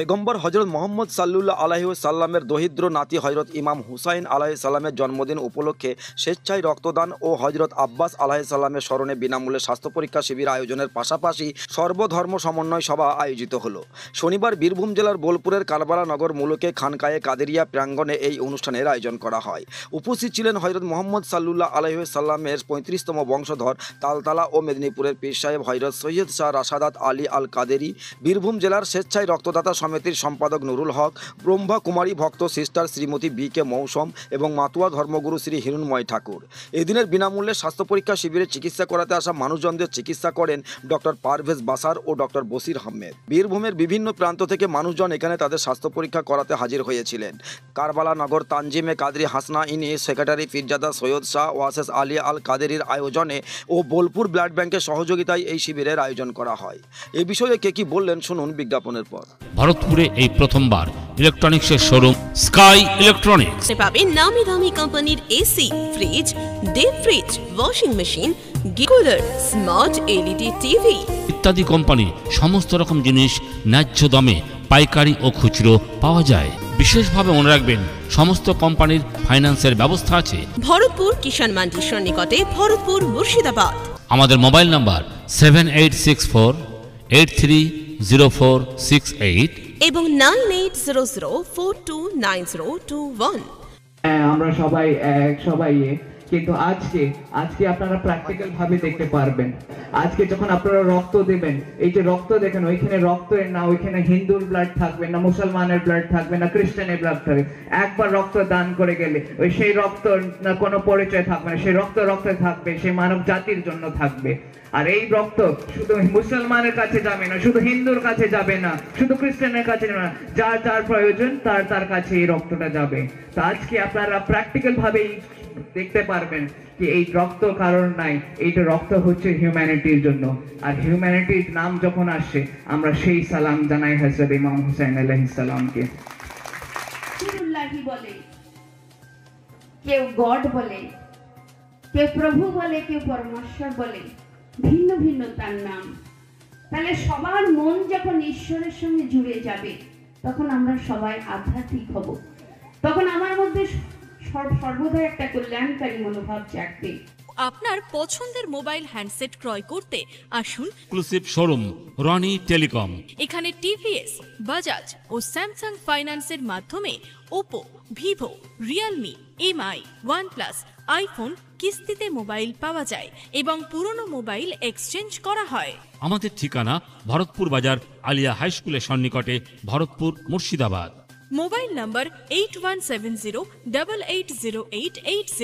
पैगम्बर हजरत मोहम्मद सल्लल्लाहु आलैहि वसल्लमेर दरिद्र नाती हजरत इमाम हुसैन आलैहिस सालामेर जन्मदिन उपलक्षे स्वेच्छाय रक्तदान और हजरत आब्बास आलैहिस सालामेर स्मरणे बिनामूल्ये स्वास्थ्य परीक्षा शिविर आयोजनेर पाशापाशि सर्वधर्म समन्वय सभा आयोजित हलो। शनिवार बीरभूम जिलार बोलपुरेर कालबाला नगर मुलुके खानकाए कादेरिया प्रांगणे এই অনুষ্ঠানের আয়োজন করা হয়। উপস্থিত ছিলেন হজরত মোহাম্মদ সাল্লল্লাহু আলাইহি ওয়াসাল্লামের 35তম বংশধর তালতলা ও মেদিনীপুরের পীর সাহেব হযরত সৈয়দ শাহ রাশাদাত আলী আল কাদেরি, বীরভূম জেলার স্বেচ্ছায় রক্তদাতা সমিতির সম্পাদক নুরুল হক, ব্রহ্মা কুমারী ভক্ত সিস্টার শ্রীমতী বি.কে মৌসুম এবং মাতুয়া ধর্মগুরু শ্রী হিরণময় ঠাকুর। এদিনের বিনামূল্যে স্বাস্থ্য পরীক্ষা শিবিরে চিকিৎসা করাতে আসা মানুষজনদের চিকিৎসা করেন ডক্টর পারভেজ বাসার ও ডক্টর বসির আহমেদ। বীরভূমের বিভিন্ন প্রান্ত থেকে মানুষজন এখানে তাদের স্বাস্থ্য পরীক্ষা করাতে হাজির হয়েছিলেন। কারবালা নগর তানজিমে কাদরি হাসনা ইনি সেক্রেটারি পীরজাদা সৈয়দ শাহ ওয়াসেস আলী আল কাদেরির আয়োজনে ও বোলপুর ব্লাড ব্যাংকের সহযোগিতায় এই শিবিরের আয়োজন করা হয়। এই বিষয়ে কে কি বললেন শুনুন বিজ্ঞাপনের পর। ভারতপুরে এই প্রথমবার ইলেকট্রনিক্সের শোরুম স্কাই ইলেকট্রনিক্স পাবেন নামি দামি কোম্পানির AC, fridge, deep fridge, washing machine, cooler, smart LED TV ইত্যাদি কোম্পানি সমস্ত রকম জিনিস ন্যায্য দামে পাইকারি ও খুচরো পাওয়া যায়। বিশেষভাবে মনে রাখবেন সমস্ত কোম্পানির ফাইন্যান্সের ব্যবস্থা আছে। ভরতপুর কিষাণ মান্ডির সন্নিকটে, ভরতপুর মুর্শিদাবাদ। আমাদের মোবাইল নাম্বার 7864830468 এবং 9800429021। আমরা সবাই কিন্তু আজকে আপনারা প্র্যাকটিক্যাল ভাবে দেখতে পারবেন। আজকে যখন আপনারা রক্ত দেবেন, এই যে রক্ত দেখেন, ওইখানে রক্তের না ওইখানে হিন্দুর ব্লাড থাকবে না, মুসলমানের ব্লাড থাকবে না, খ্রিস্টানের ব্লাড থাকবে। একবার রক্ত দান করে গেলে সেই রক্ত না কোনো পরিচয় থাকবে না, সেই রক্ত থাকবে, সেই মানব জাতির জন্য থাকবে। আর এই রক্ত শুধু মুসলমানের কাছে যাবে না, শুধু হিন্দুর কাছে যাবে না, শুধু খ্রিস্টানের কাছে যাবে না, যার যার প্রয়োজন তার কাছে এই রক্তটা যাবে। তো আজকে আপনারা প্র্যাকটিক্যাল ভাবে দেখতে পারবেন যে এই রক্ত কারণ নাই, এইটা রক্ত হচ্ছে হিউম্যানিটির জন্য। আর হিউম্যানিটির নাম যখন আসে আমরা সেই সালাম জানাই হযরত ইমাম হুসাইন আলাইহিস সালামকে। বলে কেউ গড বলে, কেউ প্রভু বলে, কেউ পরমেশ্বর বলে, ভিন্ন ভিন্ন তার নাম। তাহলে সবার মন যখন ঈশ্বরের সঙ্গে জুড়ে যাবে তখন আমরা সবাই আধ্যাত্মিক হব, তখন আমার মধ্যে সর্বদা একটা কল্যাণকারী মনোভাব জাগবে। আপনার পছন্দের মোবাইল হ্যান্ডসেট ক্রয় করতে আসুন এক্সক্লুসিভ শোরুম রনি টেলিকম। এখানে টিভিএস, বাজাজ ও স্যামসাং ফাইন্যান্সের মাধ্যমে Oppo, Vivo, Realme, MI, OnePlus, iPhone কিস্তিতে মোবাইল পাওয়া যায় এবং পুরনো মোবাইল এক্সচেঞ্জ করা হয়। আমাদের ঠিকানা ভরতপুর বাজার আলিয়া হাই স্কুলের সন্নিকটে, ভরতপুর মুর্শিদাবাদ। মোবাইল নম্বর 8170880880।